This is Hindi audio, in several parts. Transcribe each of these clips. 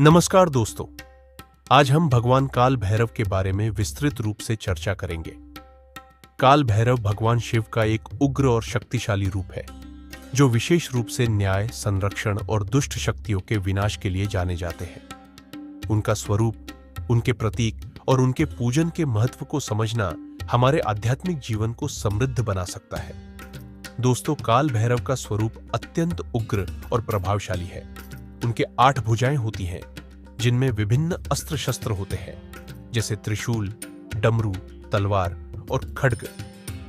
नमस्कार दोस्तों, आज हम भगवान काल भैरव के बारे में विस्तृत रूप से चर्चा करेंगे। काल भैरव भगवान शिव का एक उग्र और शक्तिशाली रूप है, जो विशेष रूप से न्याय, संरक्षण और दुष्ट शक्तियों के विनाश के लिए जाने जाते हैं। उनका स्वरूप, उनके प्रतीक और उनके पूजन के महत्व को समझना हमारे आध्यात्मिक जीवन को समृद्ध बना सकता है। दोस्तों, काल भैरव का स्वरूप अत्यंत उग्र और प्रभावशाली है। उनके 8 भुजाएं होती हैं, जिनमें विभिन्न अस्त्र शस्त्र होते हैं, जैसे त्रिशूल, डमरू, तलवार और खड्ग।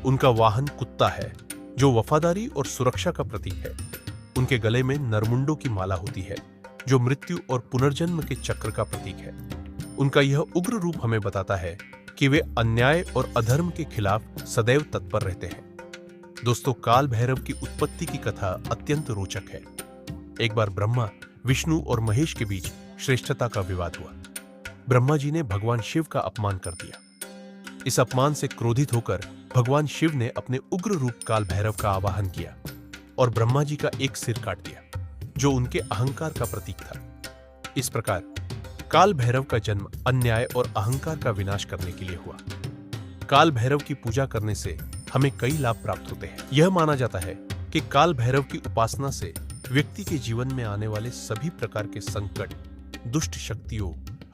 उनका वाहन कुत्ता है, जो वफादारी और सुरक्षा का प्रतीक है। उनके गले में नरमुंडों की माला होती है, जो मृत्यु और पुनर्जन्म के चक्र का प्रतीक है। उनका यह उग्र रूप हमें बताता है कि वे अन्याय और अधर्म के खिलाफ सदैव तत्पर रहते हैं। दोस्तों, काल भैरव की उत्पत्ति की कथा अत्यंत रोचक है। एक बार ब्रह्मा, विष्णु और महेश के बीच श्रेष्ठता का विवाद हुआ। ब्रह्मा जी ने भगवान शिव का अपमान कर दिया। इस अपमान से क्रोधित होकर भगवान शिव ने अपने उग्र रूप काल भैरव का आवाहन किया और ब्रह्मा जी का एक सिर काट दिया, जो उनके अहंकार का प्रतीक था। इस प्रकार काल भैरव का जन्म अन्याय और अहंकार का विनाश करने के लिए हुआ। काल भैरव की पूजा करने से हमें कई लाभ प्राप्त होते हैं। यह माना जाता है कि काल भैरव की उपासना से व्यक्ति के जीवन में आने वाले सभी प्रकार के संकट, दुष्ट शक्तियों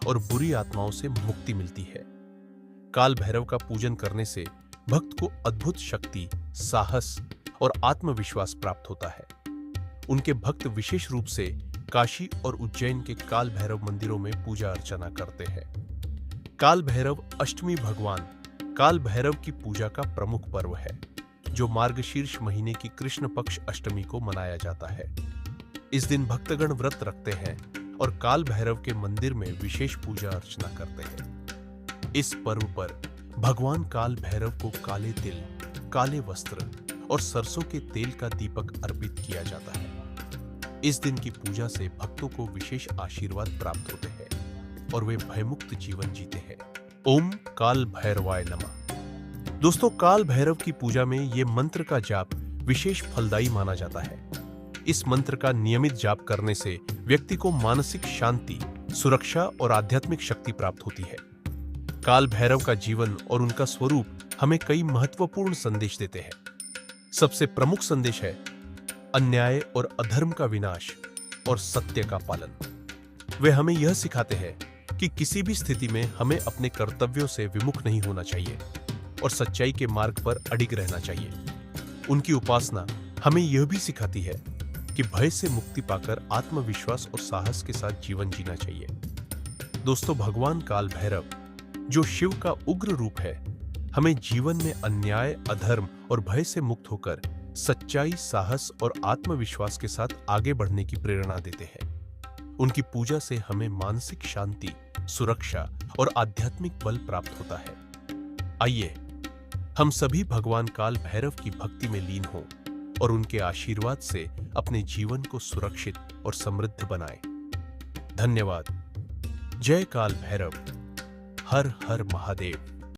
और बुरी आत्माओं से मुक्ति मिलती है। काल भैरव का पूजन करने से भक्त को अद्भुत शक्ति, साहस और आत्मविश्वास प्राप्त होता है। उनके भक्त विशेष रूप से काशी और उज्जैन के काल भैरव मंदिरों में पूजा अर्चना करते हैं। काल भैरव अष्टमी भगवान काल भैरव की पूजा का प्रमुख पर्व है, जो मार्गशीर्ष महीने की कृष्ण पक्ष अष्टमी को मनाया जाता है। इस दिन भक्तगण व्रत रखते हैं और काल भैरव के मंदिर में विशेष पूजा अर्चना करते हैं। इस पर्व पर भगवान काल भैरव को काले तिल, काले वस्त्र और सरसों के तेल का दीपक अर्पित किया जाता है। इस दिन की पूजा से भक्तों को विशेष आशीर्वाद प्राप्त होते हैं और वे भयमुक्त जीवन जीते हैं। ओम काल भैरवाय नमः। दोस्तों, काल भैरव की पूजा में ये मंत्र का जाप विशेष फलदायी माना जाता है। इस मंत्र का नियमित जाप करने से व्यक्ति को मानसिक शांति, सुरक्षा और आध्यात्मिक शक्ति प्राप्त होती है। काल भैरव का जीवन और उनका स्वरूप हमें कई महत्वपूर्ण संदेश देते हैं। सबसे प्रमुख संदेश है अन्याय और अधर्म का विनाश और सत्य का पालन। वे हमें यह सिखाते हैं कि किसी भी स्थिति में हमें अपने कर्तव्यों से विमुख नहीं होना चाहिए और सच्चाई के मार्ग पर अडिग रहना चाहिए। उनकी उपासना हमें यह भी सिखाती है कि भय से मुक्ति पाकर आत्मविश्वास और साहस के साथ जीवन जीना चाहिए। दोस्तों, भगवान काल भैरव, जो शिव का उग्र रूप है, हमें जीवन में अन्याय, अधर्म और भय से मुक्त होकर सच्चाई, साहस और आत्मविश्वास के साथ आगे बढ़ने की प्रेरणा देते हैं। उनकी पूजा से हमें मानसिक शांति, सुरक्षा और आध्यात्मिक बल प्राप्त होता है। आइए हम सभी भगवान काल भैरव की भक्ति में लीन हों और उनके आशीर्वाद से अपने जीवन को सुरक्षित और समृद्ध बनाएं। धन्यवाद। जय काल भैरव। हर हर महादेव।